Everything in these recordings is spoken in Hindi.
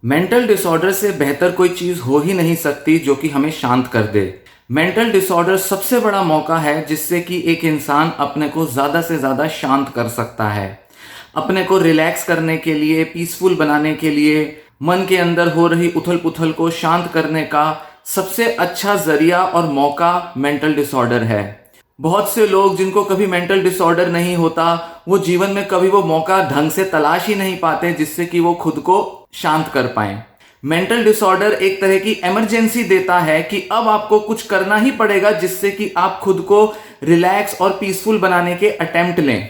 मेंटल डिसऑर्डर से बेहतर कोई चीज हो ही नहीं सकती जो कि हमें शांत कर दे। मेंटल डिसऑर्डर सबसे बड़ा मौका है जिससे कि एक इंसान अपने को ज्यादा से ज्यादा शांत कर सकता है। अपने को रिलैक्स करने के लिए, पीसफुल बनाने के लिए, मन के अंदर हो रही उथल पुथल को शांत करने का सबसे अच्छा जरिया और मौका मेंटल डिसऑर्डर है। बहुत से लोग जिनको कभी मेंटल डिसऑर्डर नहीं होता, वो जीवन में कभी वो मौका ढंग से तलाश ही नहीं पाते जिससे कि वो खुद को शांत कर पाएं। मेंटल डिसऑर्डर एक तरह की इमरजेंसी देता है कि अब आपको कुछ करना ही पड़ेगा जिससे कि आप खुद को रिलैक्स और पीसफुल बनाने के अटेम्प्ट लें।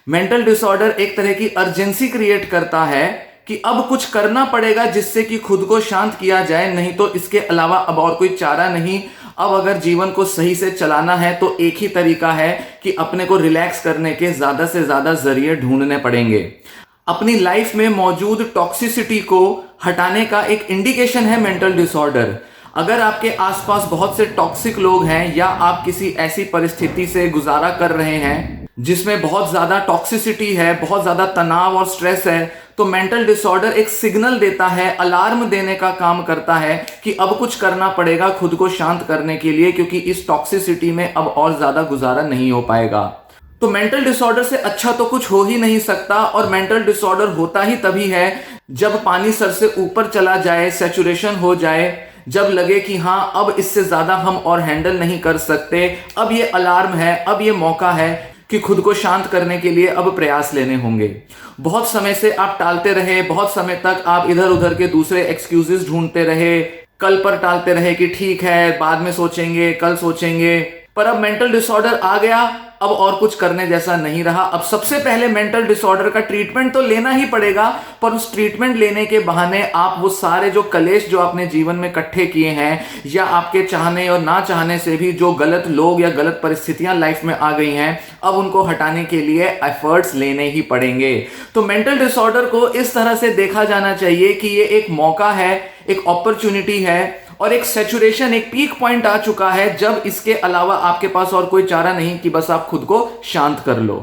मेंटल डिसऑर्डर एक तरह की अर्जेंसी क्रिएट करता है कि अब कुछ करना पड़ेगा जिससे कि खुद को शांत किया जाए, नहीं तो इसके अलावा अब और कोई चारा नहीं। अब अगर जीवन को सही से चलाना है तो एक ही तरीका है कि अपने को रिलैक्स करने के ज्यादा से ज्यादा जरिए ढूंढने पड़ेंगे। अपनी लाइफ में मौजूद टॉक्सिसिटी को हटाने का एक इंडिकेशन है मेंटल डिसऑर्डर। अगर आपके आसपास बहुत से टॉक्सिक लोग हैं या आप किसी ऐसी परिस्थिति से गुजारा कर रहे हैं जिसमें बहुत ज्यादा टॉक्सिसिटी है, बहुत ज्यादा तनाव और स्ट्रेस है, तो मेंटल डिसऑर्डर एक सिग्नल देता है, अलार्म देने का काम करता है कि अब कुछ करना पड़ेगा खुद को शांत करने के लिए, क्योंकि इस टॉक्सिसिटी में अब और ज्यादा गुजारा नहीं हो पाएगा। तो मेंटल डिसऑर्डर से अच्छा तो कुछ हो ही नहीं सकता, और मेंटल डिसऑर्डर होता ही तभी है जब पानी सर से ऊपर चला जाए, सैचुरेशन हो जाए, जब लगे कि हाँ अब इससे ज्यादा हम और हैंडल नहीं कर सकते, अब ये अलार्म है, अब ये मौका है कि खुद को शांत करने के लिए अब प्रयास लेने होंगे। बहुत समय से आप टालते रहे, बहुत समय तक आप इधर उधर के दूसरे एक्सक्यूजेस ढूंढते रहे, कल पर टालते रहे कि ठीक है बाद में सोचेंगे, कल सोचेंगे, पर अब मेंटल डिसऑर्डर आ गया, अब और कुछ करने जैसा नहीं रहा। अब सबसे पहले मेंटल डिसऑर्डर का ट्रीटमेंट तो लेना ही पड़ेगा, पर उस ट्रीटमेंट लेने के बहाने आप वो सारे जो कलेश जो आपने जीवन में इकट्ठे किए हैं, या आपके चाहने और ना चाहने से भी जो गलत लोग या गलत परिस्थितियां लाइफ में आ गई हैं, अब उनको हटाने के लिए एफर्ट्स लेने ही पड़ेंगे। तो मेंटल डिसऑर्डर को इस तरह से देखा जाना चाहिए कि ये एक मौका है, एक अपॉर्चुनिटी है, और एक सैचुरेशन, एक पीक पॉइंट आ चुका है जब इसके अलावा आपके पास और कोई चारा नहीं कि बस आप खुद को शांत कर लो।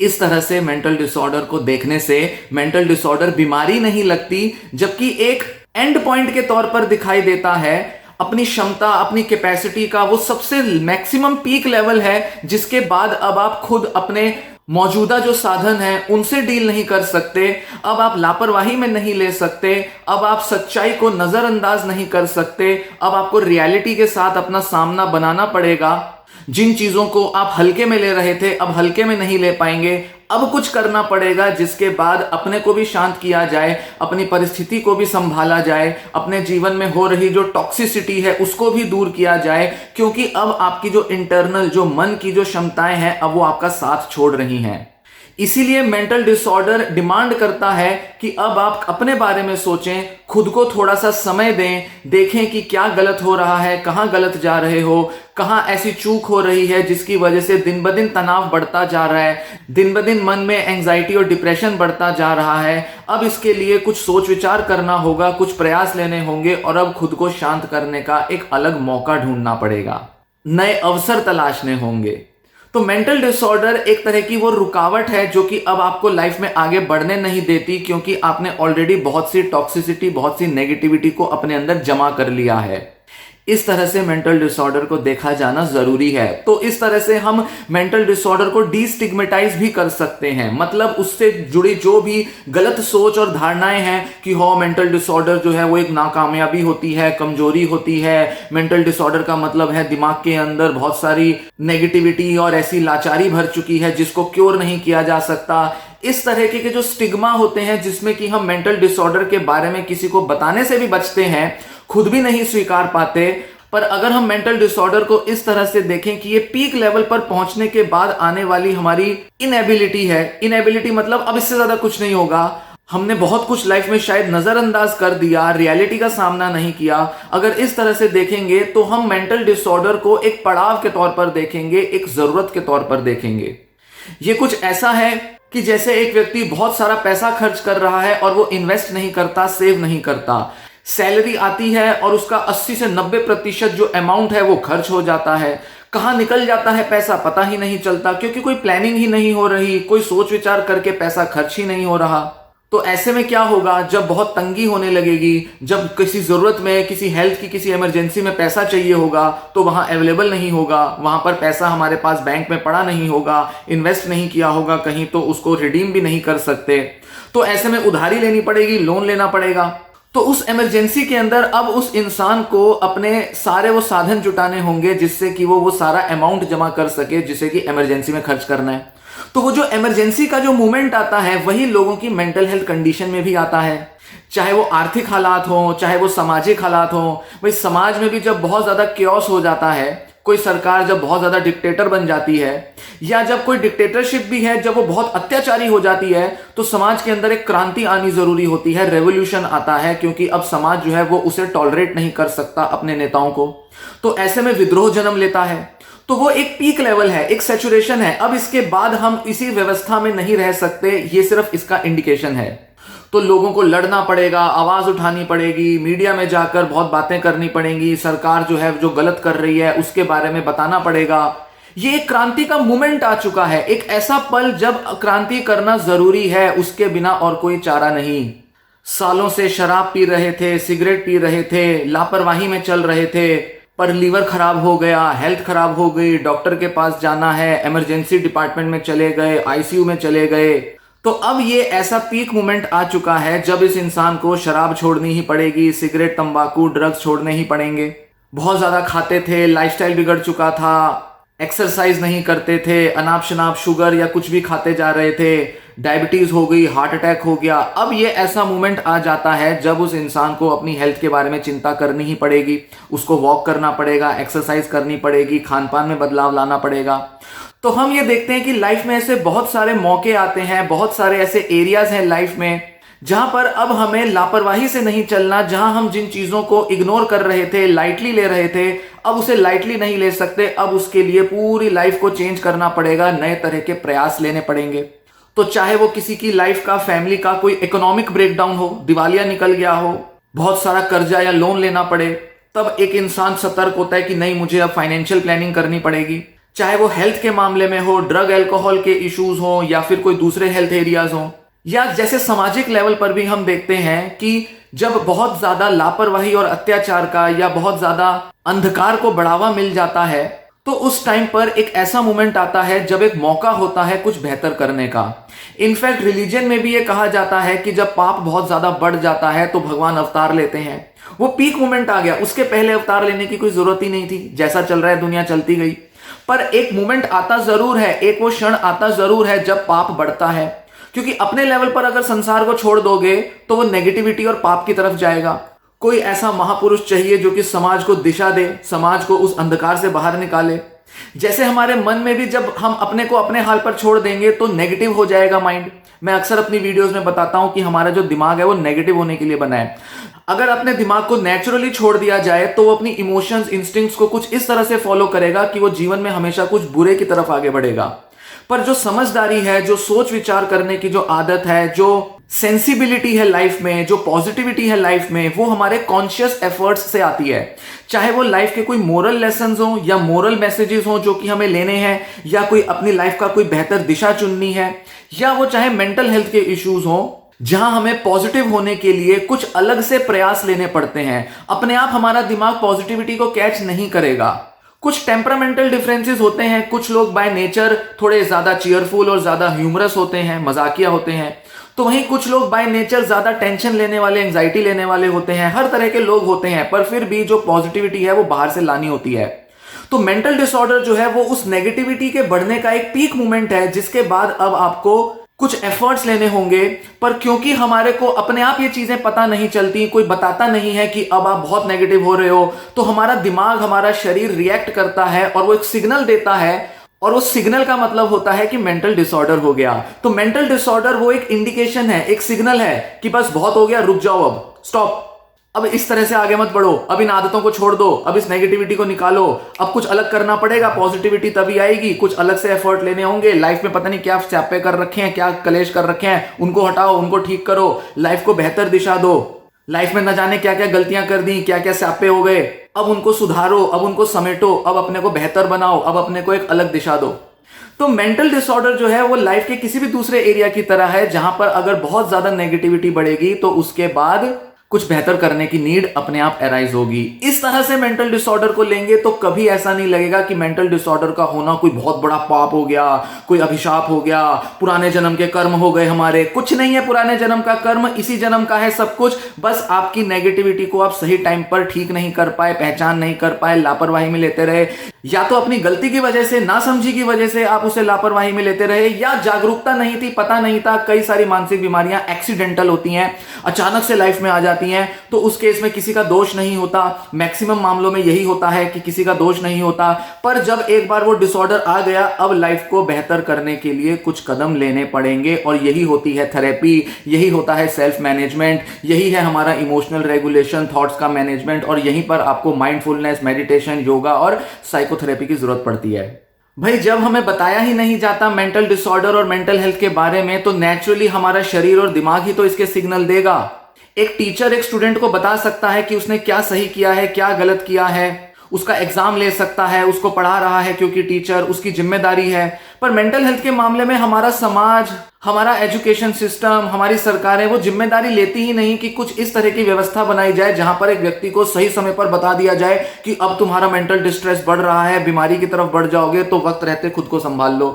इस तरह से मेंटल डिसऑर्डर को देखने से मेंटल डिसऑर्डर बीमारी नहीं लगती, जबकि एक एंड पॉइंट के तौर पर दिखाई देता है। अपनी क्षमता, अपनी कैपेसिटी का वो सबसे मैक्सिमम पीक लेवल है जिसके बाद अब आप खुद अपने मौजूदा जो साधन हैं उनसे डील नहीं कर सकते, अब आप लापरवाही में नहीं ले सकते, अब आप सच्चाई को नजरअंदाज नहीं कर सकते, अब आपको रियलिटी के साथ अपना सामना बनाना पड़ेगा। जिन चीजों को आप हल्के में ले रहे थे अब हल्के में नहीं ले पाएंगे, अब कुछ करना पड़ेगा जिसके बाद अपने को भी शांत किया जाए, अपनी परिस्थिति को भी संभाला जाए, अपने जीवन में हो रही जो टॉक्सिसिटी है उसको भी दूर किया जाए, क्योंकि अब आपकी जो इंटरनल, जो मन की जो क्षमताएं हैं अब वो आपका साथ छोड़ रही हैं। इसीलिए मेंटल डिसऑर्डर डिमांड करता है कि अब आप अपने बारे में सोचें, खुद को थोड़ा सा समय दें, देखें कि क्या गलत हो रहा है, कहाँ गलत जा रहे हो, कहाँ ऐसी चूक हो रही है जिसकी वजह से दिन ब दिन तनाव बढ़ता जा रहा है, दिन ब दिन मन में एंजाइटी और डिप्रेशन बढ़ता जा रहा है। अब इसके लिए कुछ सोच विचार करना होगा, कुछ प्रयास लेने होंगे, और अब खुद को शांत करने का एक अलग मौका ढूंढना पड़ेगा, नए अवसर तलाशने होंगे। तो मेंटल डिसऑर्डर एक तरह की वो रुकावट है जो कि अब आपको लाइफ में आगे बढ़ने नहीं देती, क्योंकि आपने ऑलरेडी बहुत सी टॉक्सिसिटी, बहुत सी नेगेटिविटी को अपने अंदर जमा कर लिया है। इस तरह से मेंटल डिसऑर्डर को देखा जाना जरूरी है। तो इस तरह से हम मेंटल डिसऑर्डर को डीस्टिग्मेटाइज भी कर सकते हैं, मतलब उससे जुड़ी जो भी गलत सोच और धारणाएं हैं कि हो मेंटल डिसऑर्डर जो है वो एक नाकामयाबी होती है, कमजोरी होती है, मेंटल डिसऑर्डर का मतलब है दिमाग के अंदर बहुत सारी नेगेटिविटी और ऐसी लाचारी भर चुकी है जिसको क्योर नहीं किया जा सकता। इस तरह के जो स्टिग्मा होते हैं जिसमें कि हम मेंटल डिसऑर्डर के बारे में किसी को बताने से भी बचते हैं, खुद भी नहीं स्वीकार पाते। पर अगर हम मेंटल डिसऑर्डर को इस तरह से देखें कि ये पीक लेवल पर पहुंचने के बाद आने वाली हमारी इनएबिलिटी है, इनएबिलिटी मतलब अब इससे ज्यादा कुछ नहीं होगा, हमने बहुत कुछ लाइफ में शायद नजरअंदाज कर दिया, रियलिटी का सामना नहीं किया, अगर इस तरह से देखेंगे तो हम मेंटल डिसऑर्डर को एक पड़ाव के तौर पर देखेंगे, एक जरूरत के तौर पर देखेंगे। ये कुछ ऐसा है कि जैसे एक व्यक्ति बहुत सारा पैसा खर्च कर रहा है और वो इन्वेस्ट नहीं करता, सेव नहीं करता, सैलरी आती है और उसका 80 से 90% जो अमाउंट है वो खर्च हो जाता है, कहाँ निकल जाता है पैसा पता ही नहीं चलता, क्योंकि कोई प्लानिंग ही नहीं हो रही, कोई सोच विचार करके पैसा खर्च ही नहीं हो रहा। तो ऐसे में क्या होगा, जब बहुत तंगी होने लगेगी, जब किसी जरूरत में, किसी हेल्थ की किसी इमरजेंसी में पैसा चाहिए होगा तो वहां अवेलेबल नहीं होगा, वहां पर पैसा हमारे पास बैंक में पड़ा नहीं होगा, इन्वेस्ट नहीं किया होगा कहीं, तो उसको रिडीम भी नहीं कर सकते, तो ऐसे में उधारी लेनी पड़ेगी, लोन लेना पड़ेगा। तो उस इमरजेंसी के अंदर अब उस इंसान को अपने सारे वो साधन जुटाने होंगे जिससे कि वो सारा अमाउंट जमा कर सके जिसे कि इमरजेंसी में खर्च करना है। तो वो जो इमरजेंसी का जो मूवमेंट आता है वही लोगों की मेंटल हेल्थ कंडीशन में भी आता है, चाहे वो आर्थिक हालात हो, चाहे वो सामाजिक हालात हो। भाई समाज में भी जब बहुत ज्यादा क्योस हो जाता है, कोई सरकार जब बहुत ज्यादा डिक्टेटर बन जाती है, या जब कोई डिक्टेटरशिप भी है, जब वो बहुत अत्याचारी हो जाती है, तो समाज के अंदर एक क्रांति आनी जरूरी होती है, रेवोल्यूशन आता है, क्योंकि अब समाज जो है वो उसे टॉलरेट नहीं कर सकता अपने नेताओं को। तो ऐसे में विद्रोह जन्म लेता है। तो वो एक पीक लेवल है, एक सैचुरेशन है। अब इसके बाद हम इसी व्यवस्था में नहीं रह सकते, ये सिर्फ इसका इंडिकेशन है। तो लोगों को लड़ना पड़ेगा, आवाज उठानी पड़ेगी, मीडिया में जाकर बहुत बातें करनी पड़ेंगी, सरकार जो है जो गलत कर रही है उसके बारे में बताना पड़ेगा। ये एक क्रांति का मोमेंट आ चुका है, एक ऐसा पल जब क्रांति करना जरूरी है, उसके बिना और कोई चारा नहीं। सालों से शराब पी रहे थे, सिगरेट पी रहे थे, लापरवाही में चल रहे थे, पर लीवर खराब हो गया, हेल्थ खराब हो गई, डॉक्टर के पास जाना है, इमरजेंसी डिपार्टमेंट में चले गए, आईसीयू में चले गए। तो अब ये ऐसा पीक मोमेंट आ चुका है जब इस इंसान को शराब छोड़नी ही पड़ेगी, सिगरेट, तंबाकू, ड्रग्स छोड़ने ही पड़ेंगे। बहुत ज्यादा खाते थे, लाइफस्टाइल बिगड़ चुका था, एक्सरसाइज नहीं करते थे, अनाप शनाप शुगर या कुछ भी खाते जा रहे थे, डायबिटीज हो गई, हार्ट अटैक हो गया। अब ये ऐसा मोमेंट आ जाता है जब उस इंसान को अपनी हेल्थ के बारे में चिंता करनी ही पड़ेगी, उसको वॉक करना पड़ेगा, एक्सरसाइज करनी पड़ेगी, खान पान में बदलाव लाना पड़ेगा। तो हम ये देखते हैं कि लाइफ में ऐसे बहुत सारे मौके आते हैं, बहुत सारे ऐसे एरियाज हैं लाइफ में जहां पर अब हमें लापरवाही से नहीं चलना, जहां हम जिन चीजों को इग्नोर कर रहे थे, लाइटली ले रहे थे, अब उसे लाइटली नहीं ले सकते। अब उसके लिए पूरी लाइफ को चेंज करना पड़ेगा, नए तरह के प्रयास लेने पड़ेंगे। तो चाहे वो किसी की लाइफ का, फैमिली का कोई इकोनॉमिक ब्रेकडाउन हो, दिवालिया निकल गया हो, बहुत सारा कर्जा या लोन लेना पड़े, तब एक इंसान सतर्क होता है कि नहीं, मुझे अब फाइनेंशियल प्लानिंग करनी पड़ेगी। चाहे वो हेल्थ के मामले में हो, ड्रग एल्कोहल के इश्यूज हो, या फिर कोई दूसरे हेल्थ एरियाज हो, या जैसे सामाजिक लेवल पर भी हम देखते हैं कि जब बहुत ज्यादा लापरवाही और अत्याचार का या बहुत ज्यादा अंधकार को बढ़ावा मिल जाता है, तो उस टाइम पर एक ऐसा मोमेंट आता है जब एक मौका होता है कुछ बेहतर करने का। इनफैक्ट रिलीजन में भी ये कहा जाता है कि जब पाप बहुत ज्यादा बढ़ जाता है तो भगवान अवतार लेते हैं। वो पीक मोमेंट आ गया, उसके पहले अवतार लेने की कोई जरूरत ही नहीं थी, जैसा चल रहा है दुनिया चलती गई। पर एक मोमेंट आता जरूर है, एक वो क्षण आता जरूर है जब पाप बढ़ता है, क्योंकि अपने लेवल पर अगर संसार को छोड़ दोगे तो वो नेगेटिविटी और पाप की तरफ जाएगा। कोई ऐसा महापुरुष चाहिए जो कि समाज को दिशा दे, समाज को उस अंधकार से बाहर निकाले। जैसे हमारे मन में भी जब हम अपने को अपने हाल पर छोड़ देंगे तो नेगेटिव हो जाएगा माइंड। मैं अक्सर अपनी वीडियोस में बताता हूं कि हमारा जो दिमाग है वो नेगेटिव होने के लिए बना है। अगर अपने दिमाग को नेचुरली छोड़ दिया जाए तो वो अपनी इमोशंस, इंस्टिंक्ट्स को कुछ इस तरह से फॉलो करेगा कि वो जीवन में हमेशा कुछ बुरे की तरफ आगे बढ़ेगा। पर जो समझदारी है, जो सोच विचार करने की जो आदत है, जो सेंसिबिलिटी है लाइफ में, जो पॉजिटिविटी है लाइफ में, वो हमारे कॉन्शियस एफर्ट्स से आती है। चाहे वो लाइफ के कोई मोरल लेसन्स हो या मोरल मैसेजेस हो जो कि हमें लेने हैं, या कोई अपनी लाइफ का कोई बेहतर दिशा चुननी है, या वो चाहे मेंटल हेल्थ के इश्यूज हो जहां हमें पॉजिटिव होने के लिए कुछ अलग से प्रयास लेने पड़ते हैं। अपने आप हमारा दिमाग पॉजिटिविटी को कैच नहीं करेगा। कुछ टेम्परामेंटल डिफरेंसेस होते हैं, कुछ लोग बाय नेचर थोड़े ज्यादा चीयरफुल और ज्यादा ह्यूमरस होते हैं, मजाकिया होते हैं, तो वहीं कुछ लोग बाय नेचर ज्यादा टेंशन लेने वाले, एंजाइटी लेने वाले होते हैं। हर तरह के लोग होते हैं, पर फिर भी जो पॉजिटिविटी है वो बाहर से लानी होती है। तो मेंटल डिसऑर्डर जो है वो उस नेगेटिविटी के बढ़ने का एक पीक मोमेंट है, जिसके बाद अब आपको कुछ एफर्ट्स लेने होंगे। पर क्योंकि हमारे को अपने आप ये चीजें पता नहीं चलती, कोई बताता नहीं है कि अब आप बहुत नेगेटिव हो रहे हो, तो हमारा दिमाग, हमारा शरीर रिएक्ट करता है और वो एक सिग्नल देता है, और उस सिग्नल का मतलब होता है कि मेंटल डिसऑर्डर हो गया। तो मेंटल डिसऑर्डर वो एक इंडिकेशन है, एक सिग्नल है कि बस बहुत हो गया, रुक जाओ, अब स्टॉप, अब इस तरह से आगे मत बढ़ो, अब इन आदतों को छोड़ दो, अब इस नेगेटिविटी को निकालो, अब कुछ अलग करना पड़ेगा, पॉजिटिविटी तभी आएगी, कुछ अलग से एफर्ट लेने होंगे। लाइफ में पता नहीं क्या स्यापे कर रखे हैं, क्या कलेश कर रखे हैं, उनको हटाओ, उनको ठीक करो, लाइफ को बेहतर दिशा दो। लाइफ में न जाने क्या क्या गलतियां कर दी, क्या क्या स्यापे हो गए, अब उनको सुधारो, अब उनको समेटो, अब अपने को बेहतर बनाओ, अब अपने को एक अलग दिशा दो। तो मेंटल डिसऑर्डर जो है वो लाइफ के किसी भी दूसरे एरिया की तरह है, जहां पर अगर बहुत ज्यादा नेगेटिविटी बढ़ेगी तो उसके बाद कुछ बेहतर करने की नीड अपने आप अराइज होगी। इस तरह से मेंटल डिसऑर्डर को लेंगे तो कभी ऐसा नहीं लगेगा कि मेंटल डिसऑर्डर का होना कोई बहुत बड़ा पाप हो गया, कोई अभिशाप हो गया, पुराने जन्म के कर्म हो गए हमारे। कुछ नहीं है पुराने जन्म का कर्म, इसी जन्म का है सब कुछ। बस आपकी नेगेटिविटी को आप सही टाइम पर ठीक नहीं कर पाए, पहचान नहीं कर पाए, लापरवाही में लेते रहे, या तो अपनी गलती की वजह से, नासमझी की वजह से आप उसे लापरवाही में लेते रहे, या जागरूकता नहीं थी, पता नहीं था। कई सारी मानसिक बीमारियां एक्सीडेंटल होती हैं, अचानक से लाइफ में आ जाती हैं, तो उस केस में किसी का दोष नहीं होता। मैक्सिमम मामलों में यही होता है कि किसी का दोष नहीं होता। पर जब एक बार वो डिसऑर्डर आ गया, अब लाइफ को बेहतर करने के लिए कुछ कदम लेने पड़ेंगे, और यही होती है थेरेपी, यही होता है सेल्फ मैनेजमेंट, यही है हमारा इमोशनल रेगुलेशन, थॉट्स का मैनेजमेंट, और यहीं पर आपको माइंडफुलनेस, मेडिटेशन, योगा और साइकोथेरेपी की जरूरत पड़ती है। भाई जब हमें बताया ही नहीं जाता मेंटल डिसऑर्डर और मेंटल हेल्थ के बारे में, तो नेचुरली हमारा शरीर और दिमाग ही तो इसके सिग्नल देगा। एक टीचर एक स्टूडेंट को बता सकता है कि उसने क्या सही किया है, क्या गलत किया है, उसका एग्जाम ले सकता है, उसको पढ़ा रहा है क्योंकि टीचर, उसकी जिम्मेदारी है। पर मेंटल हेल्थ के मामले में हमारा समाज, हमारा एजुकेशन सिस्टम, हमारी सरकारें वो जिम्मेदारी लेती ही नहीं कि कुछ इस तरह की व्यवस्था बनाई जाए जहां पर एक व्यक्ति को सही समय पर बता दिया जाए कि अब तुम्हारा मेंटल डिस्ट्रेस बढ़ रहा है, बीमारी की तरफ बढ़ जाओगे, तो वक्त रहते खुद को संभाल लो।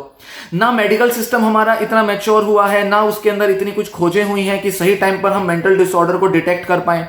ना मेडिकल सिस्टम हमारा इतना मैच्योर हुआ है, ना उसके अंदर इतनी कुछ खोजें हुई हैं कि सही टाइम पर हम मेंटल डिसऑर्डर को डिटेक्ट कर पाए।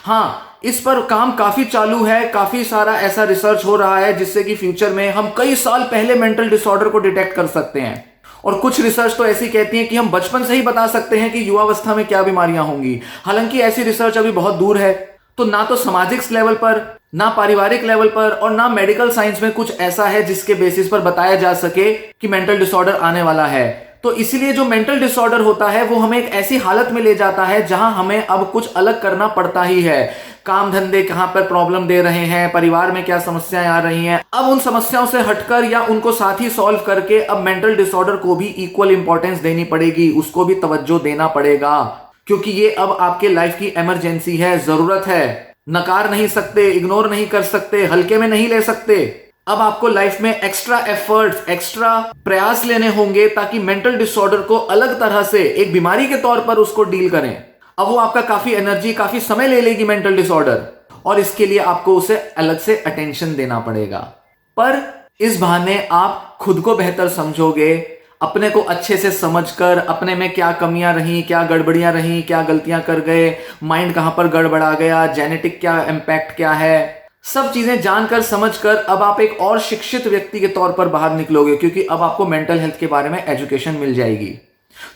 हाँ, इस पर काम काफी चालू है, काफी सारा ऐसा रिसर्च हो रहा है जिससे कि फ्यूचर में हम कई साल पहले मेंटल डिसऑर्डर को डिटेक्ट कर सकते हैं। और कुछ रिसर्च तो ऐसी कहती है कि हम बचपन से ही बता सकते हैं कि युवावस्था में क्या बीमारियां होंगी। हालांकि ऐसी रिसर्च अभी बहुत दूर है, तो ना तो सामाजिक लेवल पर, ना पारिवारिक लेवल पर, और ना मेडिकल साइंस में कुछ ऐसा है जिसके बेसिस पर बताया जा सके कि मेंटल डिसऑर्डर आने वाला है। तो इसलिए जो मेंटल डिसऑर्डर होता है वो हमें एक ऐसी हालत में ले जाता है जहां हमें अब कुछ अलग करना पड़ता ही है। काम धंधे कहां पर प्रॉब्लम दे रहे हैं, परिवार में क्या समस्याएं आ रही हैं, अब उन समस्याओं से हटकर या उनको साथ ही सॉल्व करके अब मेंटल डिसऑर्डर को भी इक्वल इंपॉर्टेंस देनी पड़ेगी, उसको भी तवज्जो देना पड़ेगा, क्योंकि ये अब आपके लाइफ की इमरजेंसी है, जरूरत है। नकार नहीं सकते, इग्नोर नहीं कर सकते, हल्के में नहीं ले सकते। अब आपको लाइफ में एक्स्ट्रा एफर्ट्स, एक्स्ट्रा प्रयास लेने होंगे ताकि मेंटल डिसऑर्डर को अलग तरह से एक बीमारी के तौर पर उसको डील करें। अब वो आपका काफी एनर्जी, काफी समय ले लेगी मेंटल डिसऑर्डर, और इसके लिए आपको उसे अलग से अटेंशन देना पड़ेगा। पर इस बहाने आप खुद को बेहतर समझोगे, अपने को अच्छे से समझकर, अपने में क्या कमियां रही, क्या गड़बड़ियां रही, क्या गलतियां कर गए, माइंड कहां पर गड़बड़ा गया, जेनेटिक क्या इम्पैक्ट क्या है, सब चीजें जानकर समझकर अब आप एक और शिक्षित व्यक्ति के तौर पर बाहर निकलोगे, क्योंकि अब आपको मेंटल हेल्थ के बारे में एजुकेशन मिल जाएगी।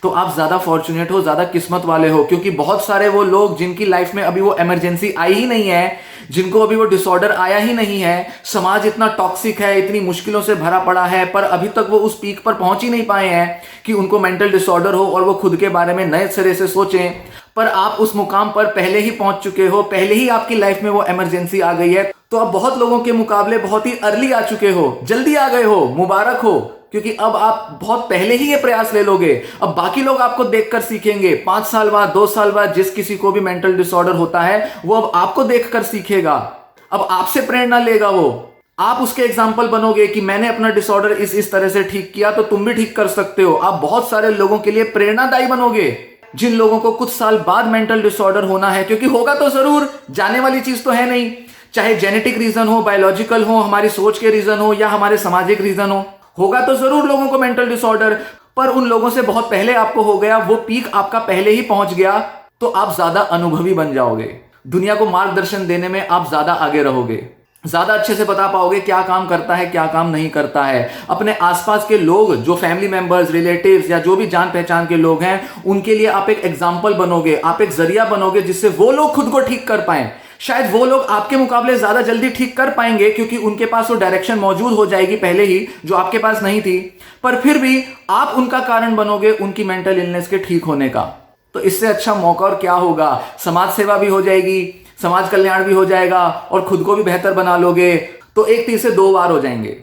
तो आप ज्यादा फॉर्चुनेट हो, ज्यादा किस्मत वाले हो, क्योंकि बहुत सारे वो लोग जिनकी लाइफ में अभी वो इमरजेंसी आई ही नहीं है, जिनको अभी वो डिसऑर्डर आया ही नहीं है, समाज इतना टॉक्सिक है, इतनी मुश्किलों से भरा पड़ा है, पर अभी तक वो उस पीक पर पहुंच ही नहीं पाए हैं कि उनको मेंटल डिसऑर्डर हो और वो खुद के बारे में नए सिरे से सोचें। पर आप उस मुकाम पर पहले ही पहुंच चुके हो, पहले ही आपकी लाइफ में वो इमरजेंसी आ गई है, तो अब बहुत लोगों के मुकाबले बहुत ही अर्ली आ चुके हो, जल्दी आ गए हो, मुबारक हो, क्योंकि अब आप बहुत पहले ही ये प्रयास ले लोगे। अब बाकी लोग आपको देखकर सीखेंगे। 5 साल बाद, 2 साल बाद जिस किसी को भी मेंटल डिसऑर्डर होता है वो अब आपको देखकर सीखेगा, अब आपसे प्रेरणा लेगा। वो आप उसके एग्जाम्पल बनोगे कि मैंने अपना डिसऑर्डर इस तरह से ठीक किया, तो तुम भी ठीक कर सकते हो। आप बहुत सारे लोगों के लिए प्रेरणादायी बनोगे, जिन लोगों को कुछ साल बाद मेंटल डिसऑर्डर होना है, क्योंकि होगा तो जरूर, जाने वाली चीज तो है नहीं, चाहे जेनेटिक रीजन हो, बायोलॉजिकल हो, हमारी सोच के रीजन हो या हमारे सामाजिक रीजन हो, होगा तो जरूर लोगों को मेंटल डिसऑर्डर। पर उन लोगों से बहुत पहले आपको हो गया, वो पीक आपका पहले ही पहुंच गया, तो आप ज्यादा अनुभवी बन जाओगे, दुनिया को मार्गदर्शन देने में आप ज्यादा आगे रहोगे, ज्यादा अच्छे से बता पाओगे क्या काम करता है, क्या काम नहीं करता है। अपने आसपास के लोग, जो फैमिली मेंबर्स, रिलेटिव्स या जो भी जान पहचान के लोग हैं, उनके लिए आप एक एग्जाम्पल बनोगे, आप एक जरिया बनोगे जिससे वो लोग खुद को ठीक कर पाएं। शायद वो लोग आपके मुकाबले ज्यादा जल्दी ठीक कर पाएंगे, क्योंकि उनके पास वो डायरेक्शन मौजूद हो जाएगी पहले ही, जो आपके पास नहीं थी। पर फिर भी आप उनका कारण बनोगे उनकी मेंटल इलनेस के ठीक होने का। तो इससे अच्छा मौका और क्या होगा। समाज सेवा भी हो जाएगी, समाज कल्याण भी हो जाएगा, और खुद को भी बेहतर बना लोगे, तो एक तीर से 2 वार हो जाएंगे।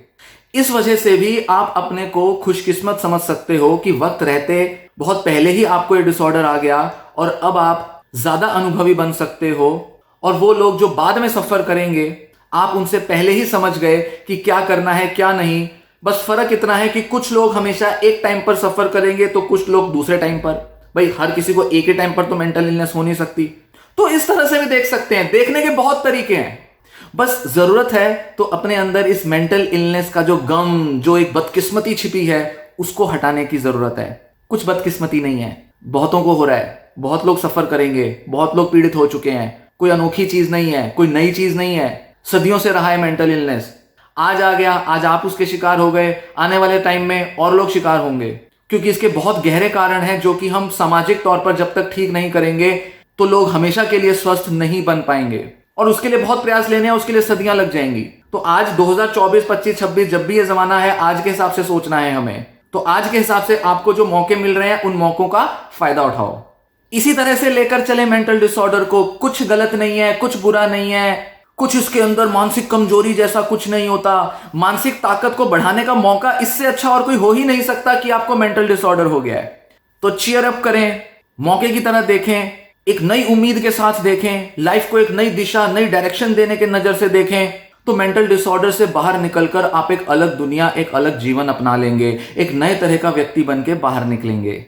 इस वजह से भी आप अपने को खुशकिस्मत समझ सकते हो कि वक्त रहते बहुत पहले ही आपको ये डिसऑर्डर आ गया, और अब आप ज्यादा अनुभवी बन सकते हो। और वो लोग जो बाद में सफर करेंगे, आप उनसे पहले ही समझ गए कि क्या करना है क्या नहीं, बस फर्क इतना है कि कुछ लोग हमेशा एक टाइम पर सफर करेंगे तो कुछ लोग दूसरे टाइम पर। भाई हर किसी को एक ही टाइम पर तो मेंटल इलनेस हो नहीं सकती। तो इस तरह से भी देख सकते हैं, देखने के बहुत तरीके हैं। बस जरूरत है तो अपने अंदर इस मेंटल इलनेस का जो गम, जो एक बदकिस्मती छिपी है, उसको हटाने की जरूरत है। कुछ बदकिस्मती नहीं है, बहुतों को हो रहा है, बहुत लोग सफर करेंगे, बहुत लोग पीड़ित हो चुके हैं। कोई अनोखी चीज नहीं है, कोई नई चीज नहीं है, सदियों से रहा है मेंटल इलनेस। आज आ गया, आज आप उसके शिकार हो गए, आने वाले टाइम में और लोग शिकार होंगे, क्योंकि इसके बहुत गहरे कारण हैं जो कि हम सामाजिक तौर पर जब तक ठीक नहीं करेंगे तो लोग हमेशा के लिए स्वस्थ नहीं बन पाएंगे। और उसके लिए बहुत प्रयास लेने हैं, उसके लिए सदियां लग जाएंगी। तो आज 2024, 25, 26 जब भी ये जमाना है, आज के हिसाब से सोचना है हमें। तो आज के हिसाब से आपको जो मौके मिल रहे हैं उन मौकों का फायदा उठाओ। इसी तरह से लेकर चले मेंटल डिसऑर्डर को। कुछ गलत नहीं है, कुछ बुरा नहीं है, कुछ इसके अंदर मानसिक कमजोरी जैसा कुछ नहीं होता। मानसिक ताकत को बढ़ाने का मौका इससे अच्छा और कोई हो ही नहीं सकता कि आपको मेंटल डिसऑर्डर हो गया है। तो चीयर अप करें, मौके की तरह देखें, एक नई उम्मीद के साथ देखें, लाइफ को एक नई दिशा, नई डायरेक्शन देने के नजर से देखें। तो मेंटल डिसऑर्डर से बाहर निकलकर आप एक अलग दुनिया, एक अलग जीवन अपना लेंगे, एक नए तरह का व्यक्ति बन के बाहर निकलेंगे।